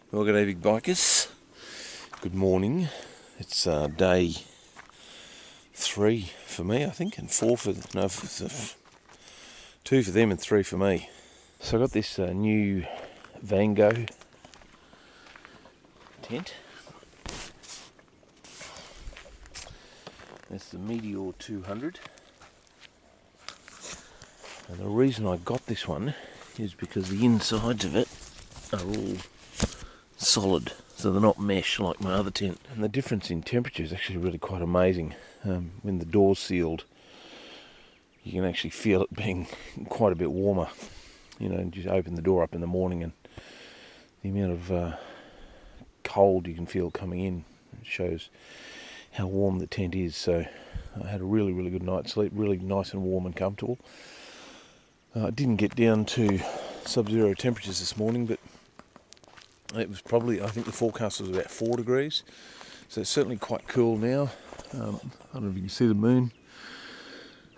Well, good evening, bikers. Good morning. It's day 3 for me, I think, and 2 for them and 3 for me. So I got this new Vango tent. That's the Meteor 200. And the reason I got this one is because the insides of it are all solid, so they're not mesh like my other tent. And the difference in temperature is actually really quite amazing. When the door's sealed, you can actually feel it being quite a bit warmer. You know, just open the door up in the morning and the amount of cold you can feel coming in shows how warm the tent is. So I had a really good night's sleep, really nice and warm and comfortable. I didn't get down to sub-zero temperatures this morning, but it was probably, I think the forecast was about 4 degrees, so it's certainly quite cool now. I don't know if you can see the moon.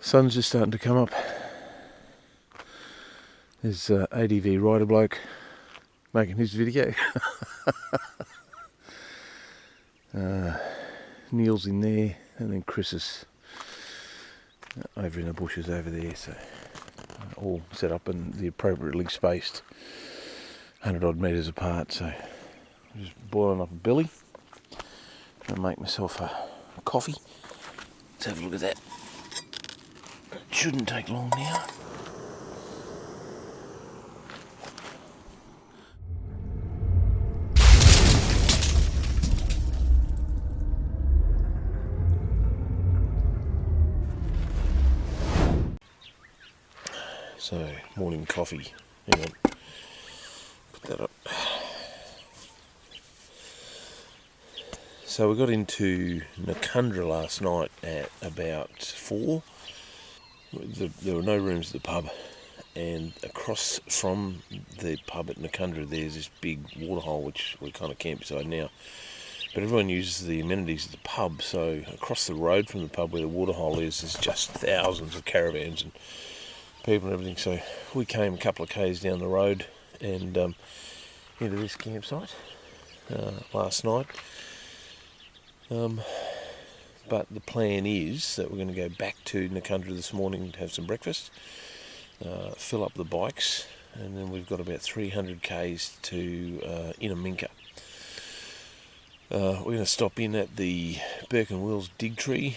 Sun's just starting to come up. There's Adv-Ryder-Bloke making his video. Neil's in there, and then Chris is over in the bushes over there, so all set up and the appropriately spaced 100 odd metres apart. So I'm just boiling up a billy and make myself a coffee. Let's have a look at that. It shouldn't take long now. So, morning coffee. Hang on. Put that up. So we got into Noccundra last night at about 4. There were no rooms at the pub, and across from the pub at Noccundra there's this big waterhole which we're kind of camped beside now. But everyone uses the amenities of the pub, so across the road from the pub where the waterhole is, there's just thousands of caravans and people and everything. So we came a couple of k's down the road and into this campsite last night. But the plan is that we're going to go back to Noccundra this morning to have some breakfast, fill up the bikes, and then we've got about 300 k's to Innamincka. We're going to stop in at the Burke and Wills dig tree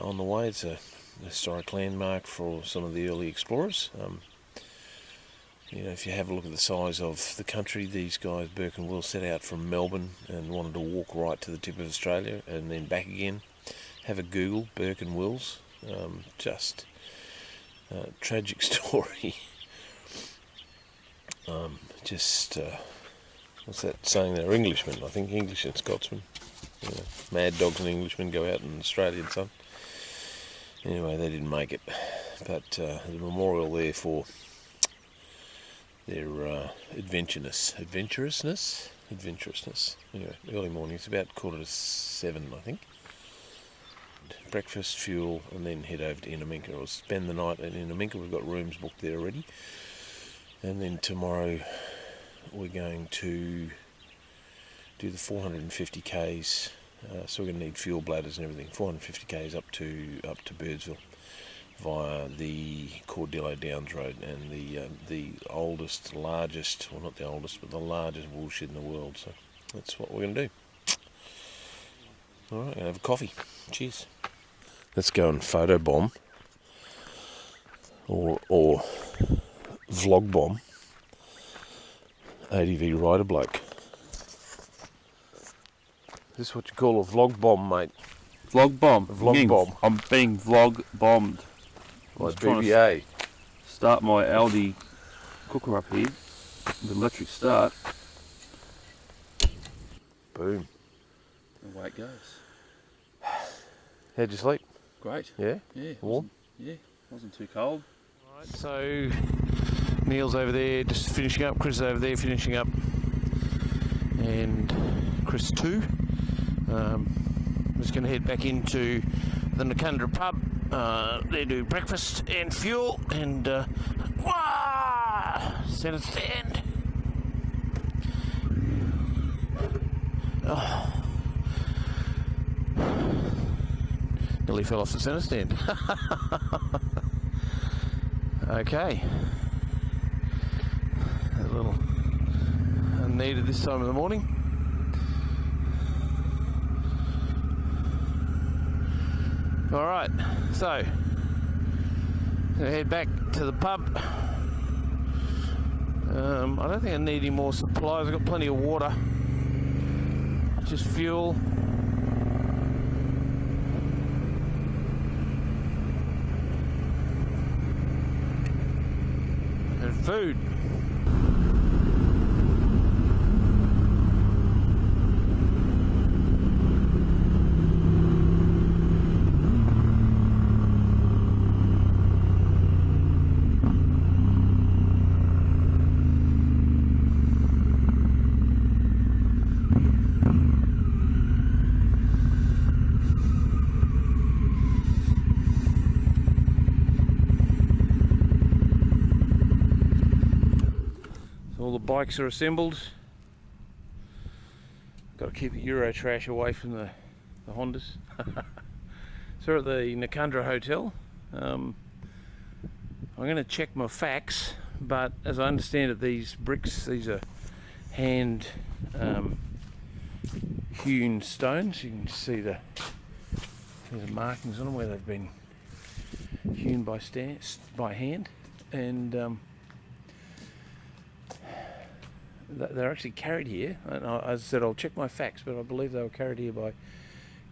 on the way. It's a historic landmark for some of the early explorers. You know, if you have a look at the size of the country, these guys, Burke and Wills, set out from Melbourne and wanted to walk right to the tip of Australia and then back again. Have a Google, Burke and Wills. Just tragic story. What's that saying? They're Englishmen, I think, English and Scotsmen. You know, mad dogs and Englishmen go out in the Australian sun. Anyway, they didn't make it, but there's a memorial there for their adventurousness. Anyway, early morning, it's about 7:15, I think. Breakfast, fuel, and then head over to Innamincka. We'll spend the night at Innamincka. We've got rooms booked there already. And then tomorrow we're going to do the 450 k's. So we're going to need fuel bladders and everything. 450 k's up to Birdsville via the Cordillo Downs Road, and the largest, well, not the oldest, but the largest woolshed in the world. So that's what we're going to do. All right, going to have a coffee. Cheers. Let's go and photobomb or vlog bomb Adv-Ryder-Bloke. Is this what you call a vlog bomb, mate? Vlog bomb? Vlog bomb. I'm being vlog bombed. By BBA. Start my Aldi cooker up here with an electric start. Boom. And away it goes. How'd you sleep? Great. Yeah? Yeah. Warm? Wasn't too cold. Alright, so Neil's over there just finishing up, Chris is over there finishing up, and Chris too. I'm just going to head back into the Noccundra pub. They do breakfast and fuel and set a stand. Oh. Nearly fell off the centre stand. Okay. A little unneeded this time of the morning. Alright, so I'm gonna head back to the pub. I don't think I need any more supplies. I've got plenty of water. Just fuel. And food. All the bikes are assembled. Got to keep the Euro trash away from the Hondas. So we're at the Noccundra Hotel. I'm going to check my facts, but as I understand it, these bricks, these are hand hewn stones. You can see the markings on them where they've been hewn by hand, and they're actually carried here. And as I said, I'll check my facts, but I believe they were carried here by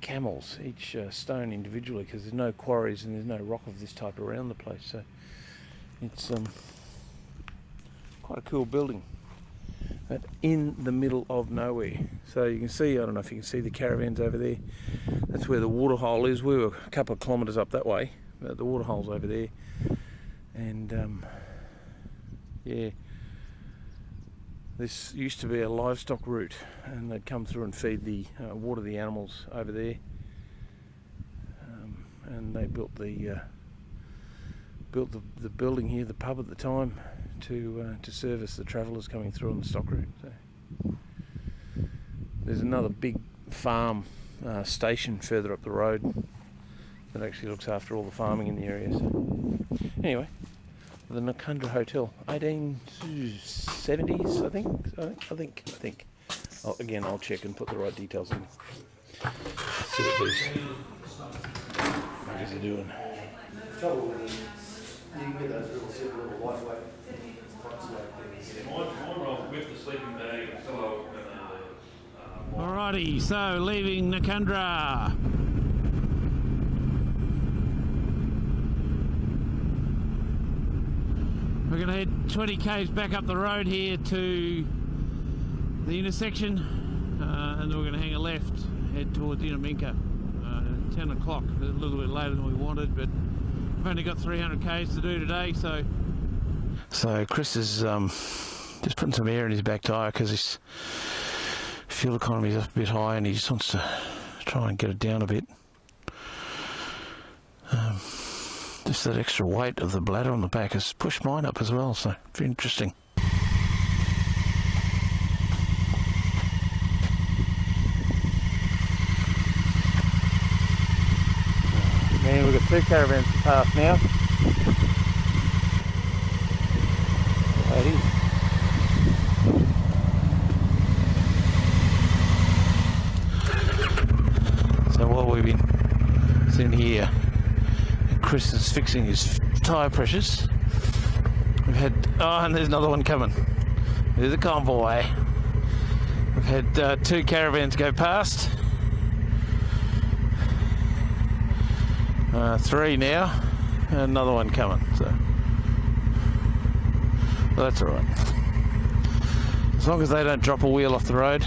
camels, each stone individually, because there's no quarries and there's no rock of this type around the place. So it's quite a cool building, but in the middle of nowhere. So you can see, I don't know if you can see the caravans over there. That's where the waterhole is. We were a couple of kilometres up that way, but the waterhole's over there. And yeah, this used to be a livestock route, and they'd come through and feed the water the animals over there. And they built the building here, the pub at the time, to service the travellers coming through on the stock route. So there's another big farm station further up the road that actually looks after all the farming in the area. So anyway, the Noccundra Hotel, 1870s, I think. Again, I'll check and put the right details in. See what these guys are doing. Trouble with it, you can get those real simple little lightweight pots like things. Mine rolls with the sleeping bag and pillow and Alrighty, so leaving Noccundra. We're going to head 20 k's back up the road here to the intersection, and then we're going to hang a left, head towards Innamincka. 10 o'clock, a little bit later than we wanted, but we've only got 300 k's to do today. So Chris is just putting some air in his back tyre because his fuel economy is a bit high, and he just wants to try and get it down a bit. Just that extra weight of the bladder on the back has pushed mine up as well, so very interesting. Man, we've got 2 caravans to pass now. So while we've been sitting here, Chris is fixing his tyre pressures. We've had, and there's another one coming. There's a convoy. We've had 2 caravans go past. 3 now, and another one coming. So well, that's all right. As long as they don't drop a wheel off the road.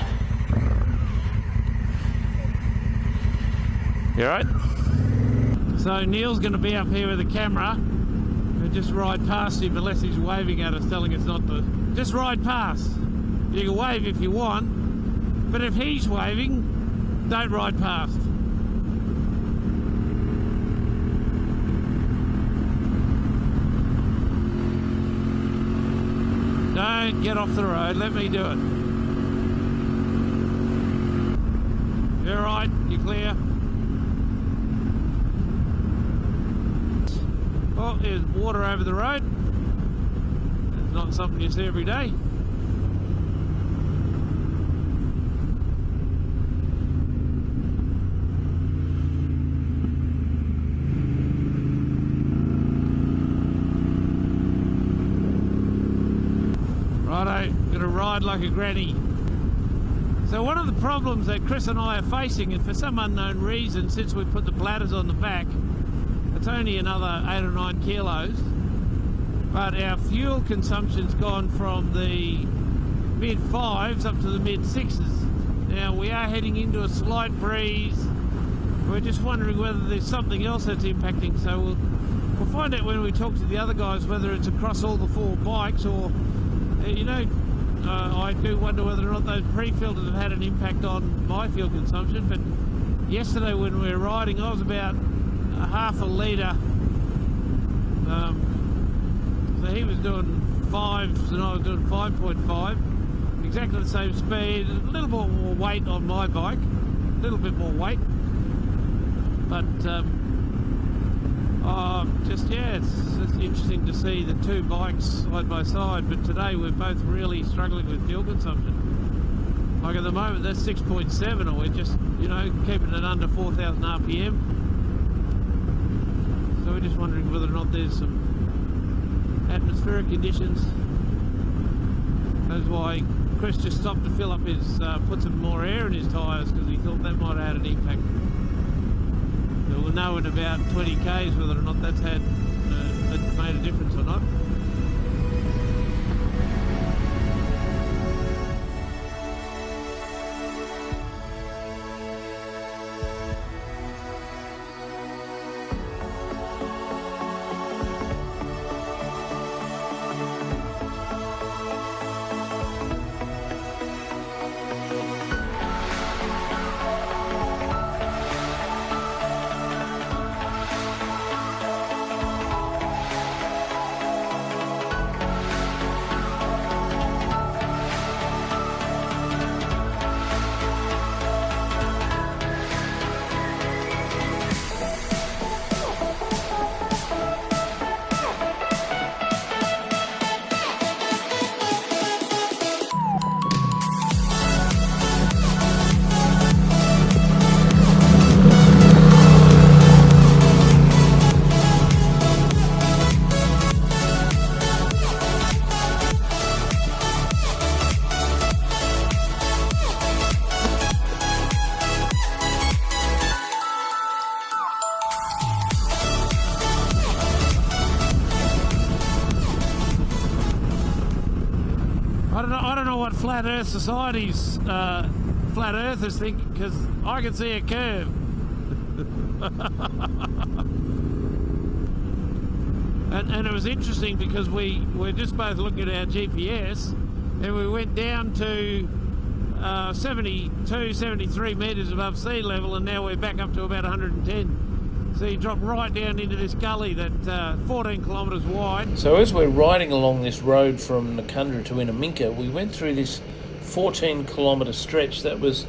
You all right? So Neil's going to be up here with the camera and just ride past him unless he's waving at us, telling us not to. Just ride past. You can wave if you want, but if he's waving, don't ride past. Don't get off the road, let me do it. right, you're clear. Well, there's water over the road. It's not something you see every day. Righto, gonna ride like a granny. So one of the problems that Chris and I are facing, and for some unknown reason, since we put the bladders on the back, it's only another 8 or 9 kilos, but our fuel consumption's gone from the mid-5s up to the mid-6s. Now we are heading into a slight breeze. We're just wondering whether there's something else that's impacting, so we'll find out when we talk to the other guys whether it's across all the 4 bikes or, you know, I do wonder whether or not those pre-filters have had an impact on my fuel consumption. But yesterday when we were riding, I was about a half a litre. So he was doing 5s and I was doing 5.5. Exactly the same speed, a little bit more weight on my bike, a little bit more weight. But it's interesting to see the 2 bikes side by side, but today we're both really struggling with fuel consumption. Like at the moment that's 6.7 and we're just, you know, keeping it under 4,000 RPM. So we're just wondering whether or not there's some atmospheric conditions. That's why Chris just stopped to fill up his, put some more air in his tyres because he thought that might have had an impact. So we'll know in about 20 k's whether or not that's had made a difference or not. I don't know what flat Earth society's flat earthers think, because I can see a curve. and it was interesting because we're just both looking at our GPS and we went down to 72, 73 metres above sea level, and now we're back up to about 110. So you drop right down into this gully that 14 kilometres wide. So as we're riding along this road from Noccundra to Innamincka, we went through this 14 kilometre stretch that was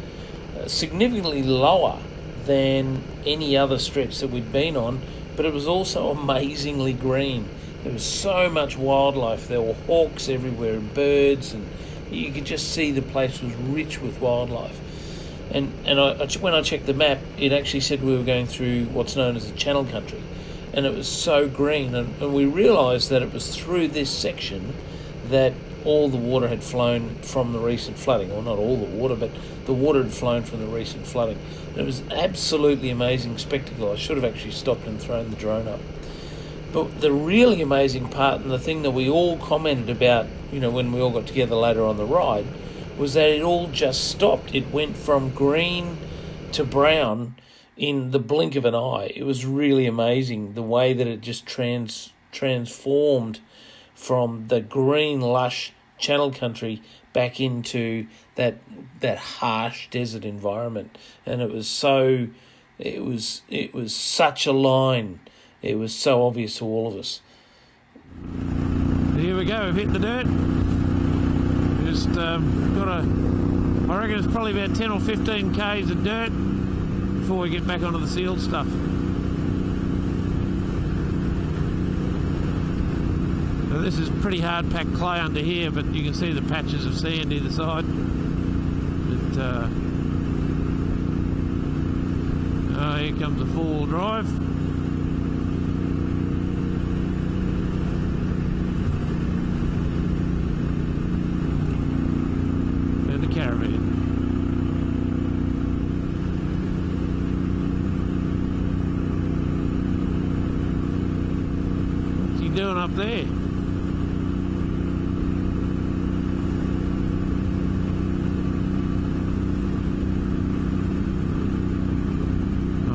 significantly lower than any other stretch that we'd been on, but it was also amazingly green. There was so much wildlife. There were hawks everywhere and birds, and you could just see the place was rich with wildlife. And when I checked the map, it actually said we were going through what's known as a channel country, and it was so green, and we realised that it was through this section that all the water had flown from the recent flooding. Well, not all the water, but the water had flown from the recent flooding. And it was an absolutely amazing spectacle. I should have actually stopped and thrown the drone up. But the really amazing part, and the thing that we all commented about, you know, when we all got together later on the ride, was that it all just stopped. It went from green to brown in the blink of an eye. It was really amazing the way that it just transformed from the green, lush channel country back into that harsh desert environment. And it was such a line. It was so obvious to all of us. Here we go, we've hit the dirt. Just I reckon it's probably about 10 or 15 k's of dirt. before we get back onto the sealed stuff. So this is pretty hard packed clay under here, but you can see the patches of sand either side. Here comes a four-wheel drive. And a caravan. What's he doing up there?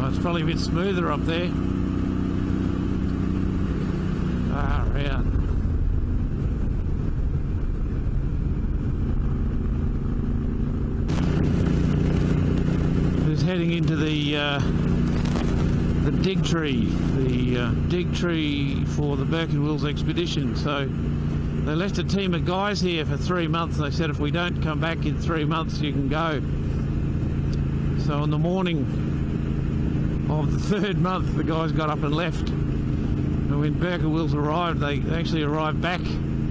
It's probably a bit smoother up there. Around. Who's heading into the dig tree, dig tree for the Burke and Wills Expedition. So they left a team of guys here for 3 months. They said if we don't come back in 3 months, you can go. So on the morning of the third month, the guys got up and left. And when Burke and Wills arrived, they actually arrived back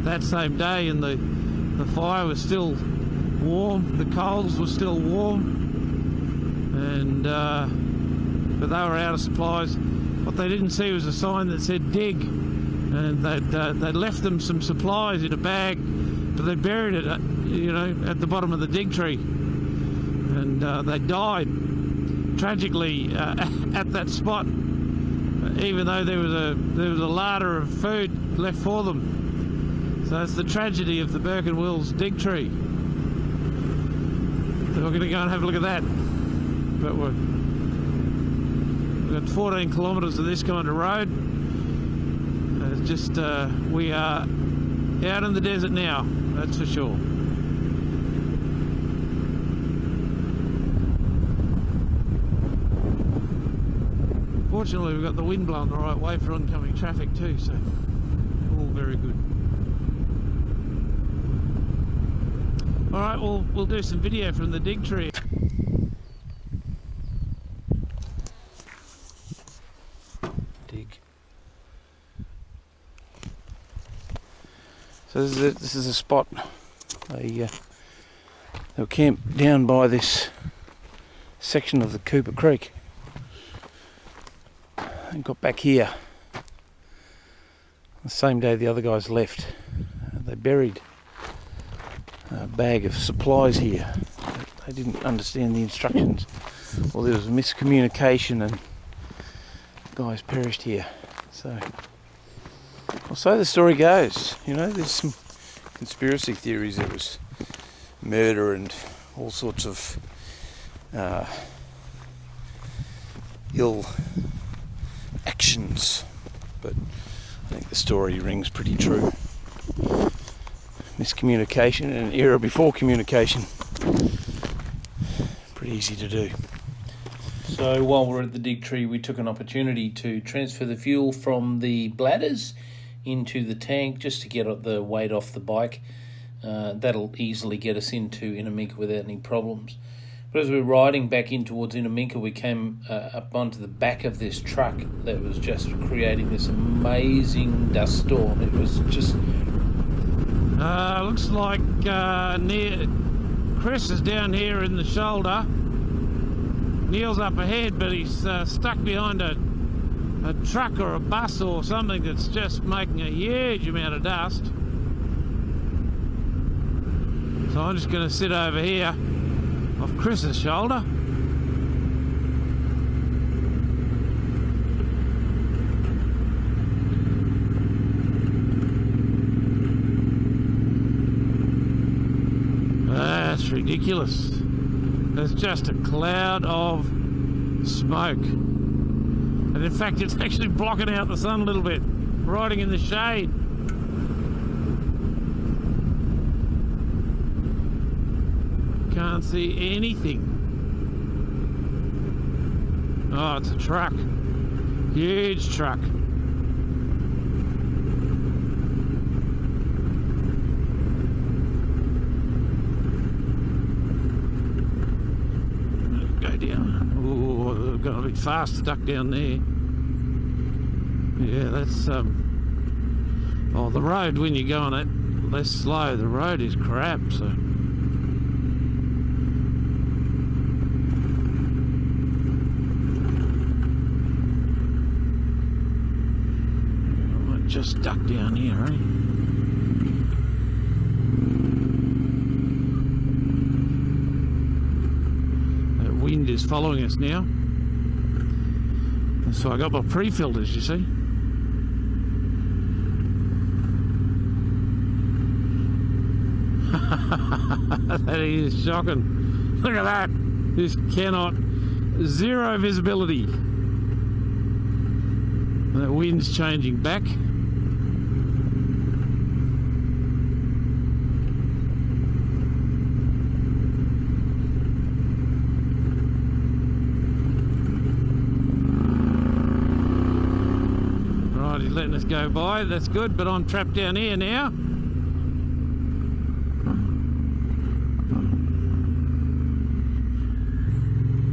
that same day, and the fire was still warm, the coals were still warm, and but they were out of supplies. What they didn't see was a sign that said dig, and they'd left them some supplies in a bag, but they buried it, at the bottom of the dig tree, and they died tragically at that spot, even though there was a larder of food left for them. So that's the tragedy of the Burke and Wills dig tree. So we're going to go and have a look at that. But we've got 14 kilometres of this kind of road. It's just we are out in the desert now, that's for sure. Fortunately, we've got the wind blowing the right way for oncoming traffic too, so all very good. All right, we'll do some video from the dig tree. Dig. So this is a spot. They were camped down by this section of the Cooper Creek. And got back here the same day the other guys left. They buried a bag of supplies here. They didn't understand the instructions, or there was miscommunication and guys perished here. So the story goes. There's some conspiracy theories. There was murder and all sorts of ill actions, but I think the story rings pretty true. Miscommunication and an era before communication. Pretty easy to do. So while we're at the dig tree, we took an opportunity to transfer the fuel from the bladders into the tank just to get the weight off the bike. That'll easily get us into Innamincka without any problems. But as we were riding back in towards Innamincka, we came up onto the back of this truck that was just creating this amazing dust storm. It was just... looks like Chris is down here in the shoulder. Neil's up ahead, but he's stuck behind a truck or a bus or something that's just making a huge amount of dust. So I'm just going to sit over here off Chris's shoulder. That's ridiculous. There's just a cloud of smoke. And in fact, it's actually blocking out the sun a little bit. Riding in the shade. Can't see anything. Oh, it's a truck. Huge truck. Go down. Oh, I've got a bit fast stuck down there. Yeah, that's oh, the road when you're going it less slow, the road is crap. So I might just duck down here, eh? That wind is following us now. So I got my pre-filters, you see. That is shocking. Look at that. This cannot. Zero visibility. And that wind's changing back. Right, he's letting us go by. That's good, but I'm trapped down here now.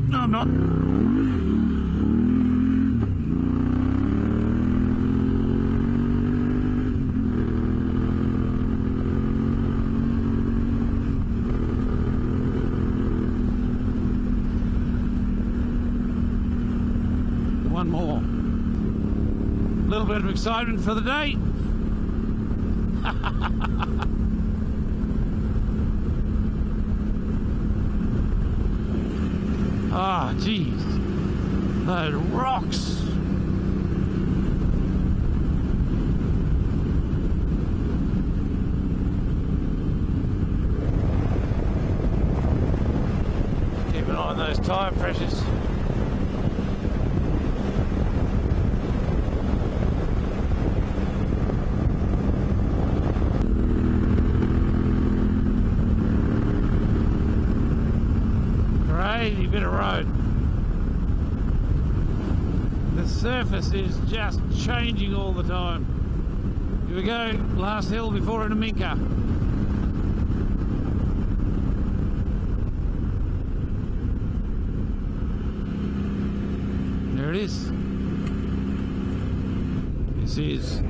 No, I'm not. One more. A little bit of excitement for the day. Ah, oh, geez, those rocks. Keep an eye on those tyre pressures. Crazy bit of road. The surface is just changing all the time. Here we go, last hill before Innamincka. There it is. This is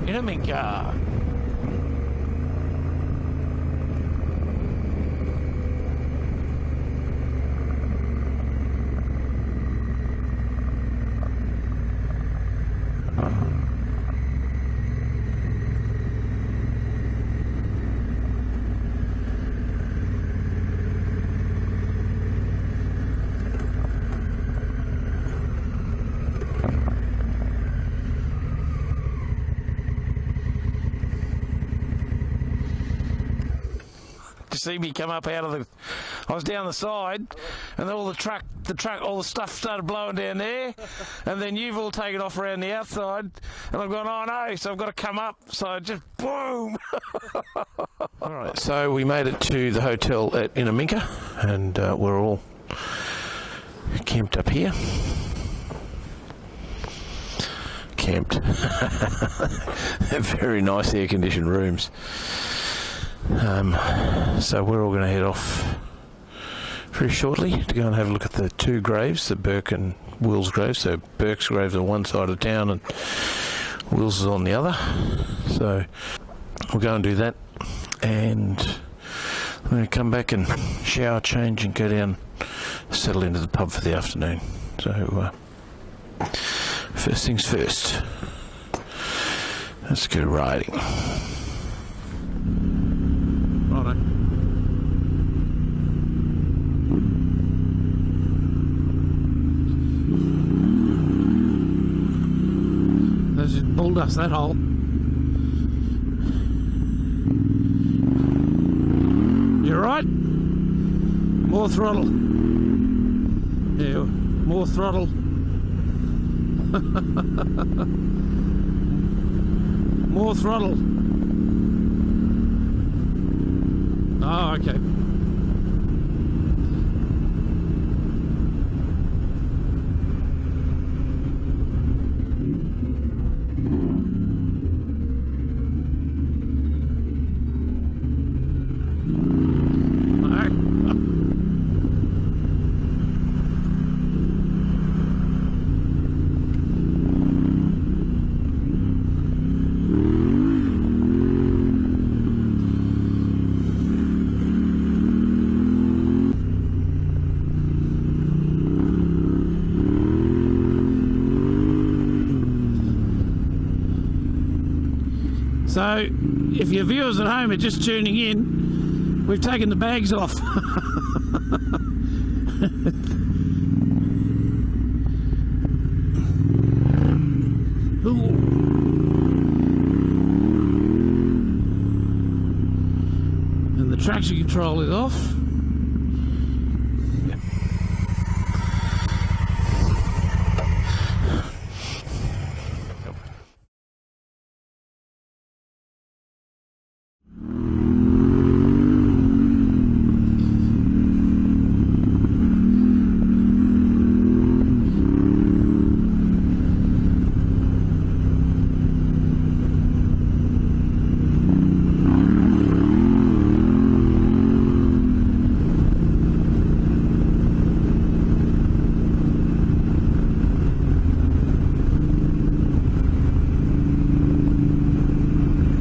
Innamincka. See me come up out of the. I was down the side, and all the truck, all the stuff started blowing down there, and then you've all taken off around the outside, and I've gone, oh no, so I've got to come up, so I just boom. All right, so we made it to the hotel at Innamincka, and we're all camped up here. Camped. Very nice air-conditioned rooms. So we're all going to head off very shortly to go and have a look at the two graves, the Burke and Wills graves. So Burke's grave on one side of town and Wills is on the other. So we'll go and do that, and we're going to come back and shower, change, and go down, settle into the pub for the afternoon. So first things first, let's go riding. Righto. That's just bull dust, that hole. You're right. More throttle. Yeah, more throttle. More throttle. Oh, okay. So, if your viewers at home are just tuning in, we've taken the bags off. Ooh. And the traction control is off.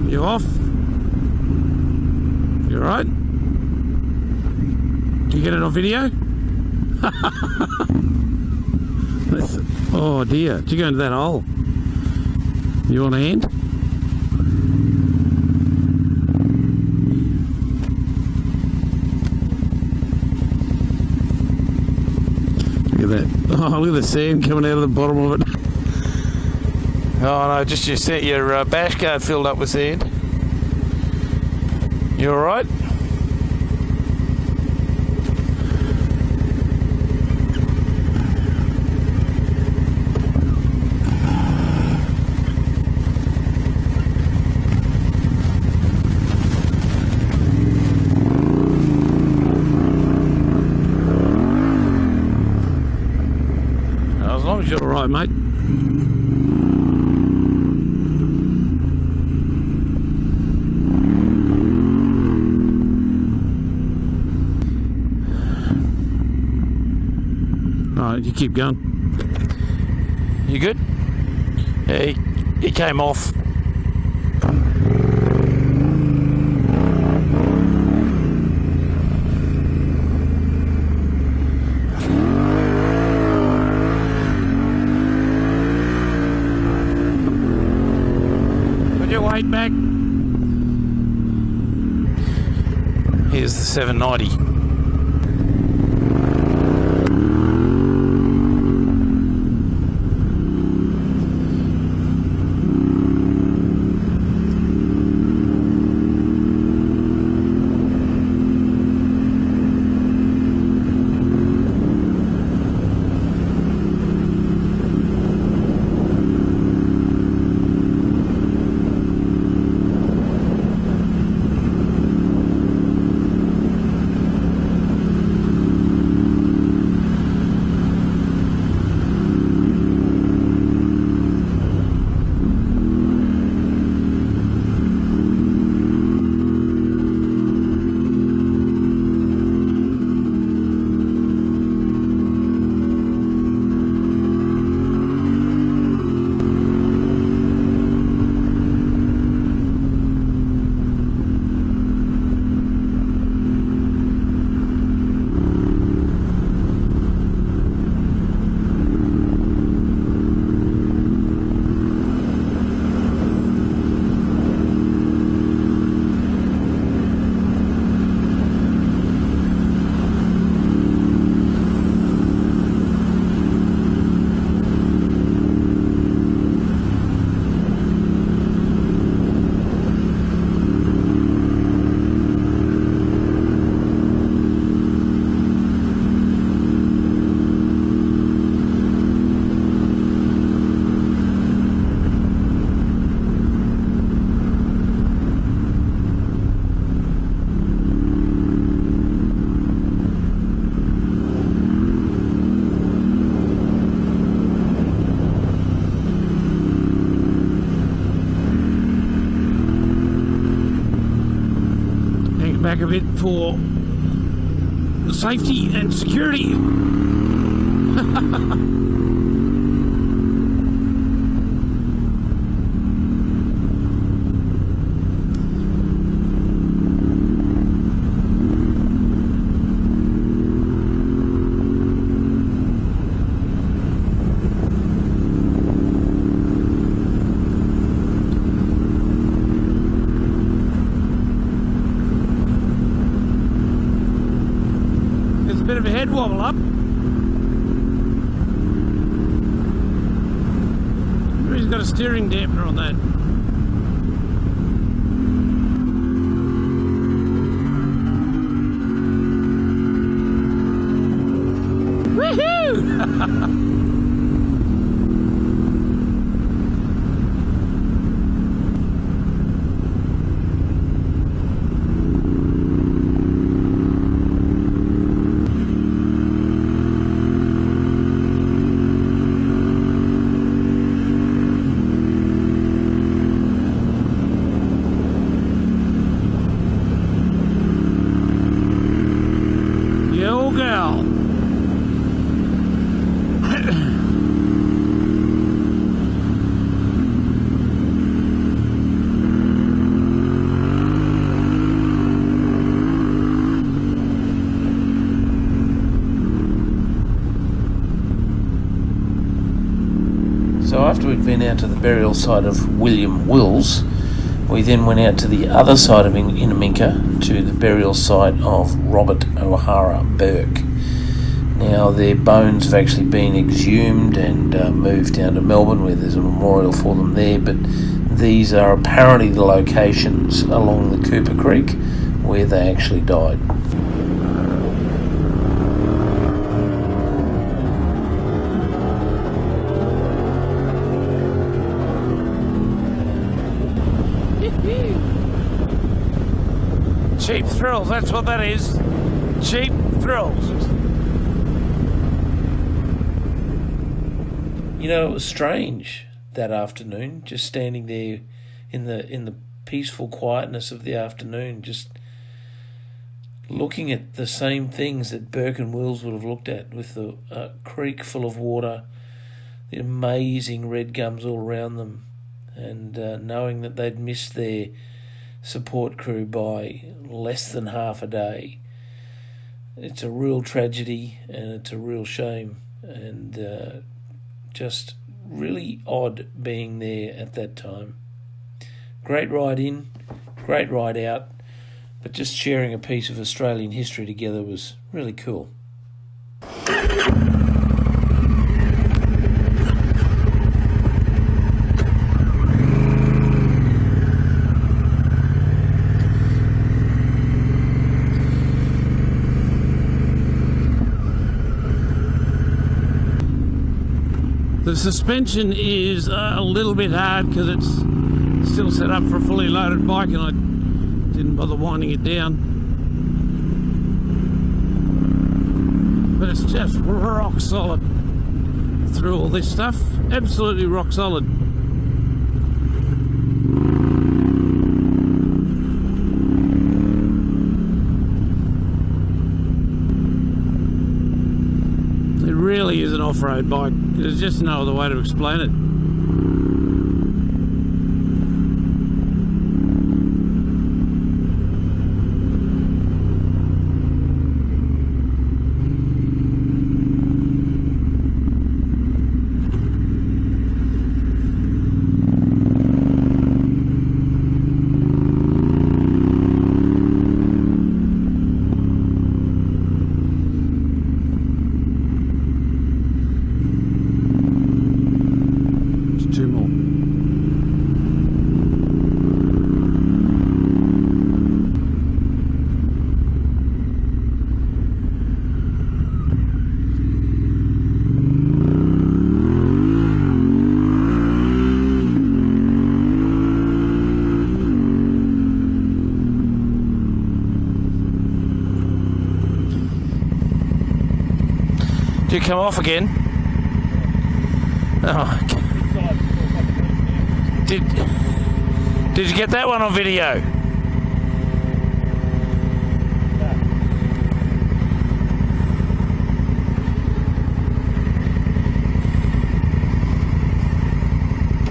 You off? You alright? Do you get it on video? Oh dear, did you go into that hole? You want a hand? Look at that. Oh, look at the sand coming out of the bottom of it. Oh no, just your bash guard filled up with sand. You alright? As long as you're alright, mate. Alright, you keep going. You good? Yeah, he came off. Put your weight back. Here's the 790. Back a bit for safety and security. It's a bit of a head wobble up. He's got a steering dampener on that. Woohoo! So after we'd been out to the burial site of William Wills, we then went out to the other side of Innamincka to the burial site of Robert O'Hara Burke. Now their bones have actually been exhumed and moved down to Melbourne, where there's a memorial for them there, but these are apparently the locations along the Cooper Creek where they actually died. Cheap thrills, that's what that is. Cheap thrills. You know, it was strange that afternoon, just standing there in the peaceful quietness of the afternoon, just looking at the same things that Burke and Wills would have looked at, with the creek full of water, the amazing red gums all around them, and knowing that they'd missed their support crew by less than half a day. It's a real tragedy and it's a real shame, and just really odd being there at that time. Great ride in, great ride out, but just sharing a piece of Australian history together was really cool. The suspension is a little bit hard because it's still set up for a fully loaded bike, and I didn't bother winding it down. But it's just rock solid through all this stuff. Absolutely rock solid. It really is an off-road bike. There's just no other way to explain it. Two more. Did you come off again? Oh, okay. Did you get that one on video?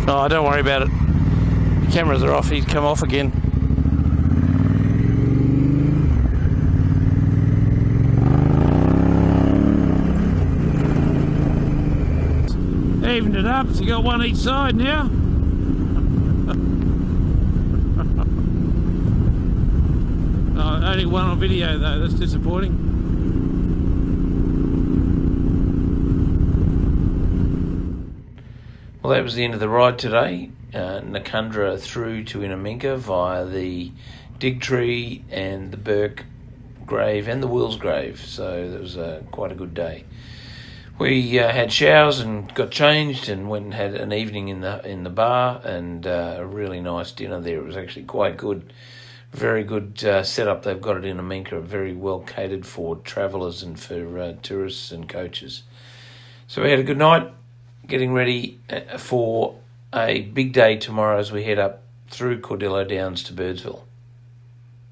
Oh, don't worry about it. The cameras are off. He's come off again. Evened it up, so you got one each side now. Oh, only one on video though, that's disappointing. Well, that was the end of the ride today. Noccundra through to Innamincka via the Dig Tree and the Burke grave and the Wills grave. So that was quite a good day. We had showers and got changed and went and had an evening in the bar and a really nice dinner there. It was actually quite good. Very good setup they've got at Innamincka, very well catered for travellers and for tourists and coaches. So we had a good night, getting ready for a big day tomorrow as we head up through Cordillo Downs to Birdsville.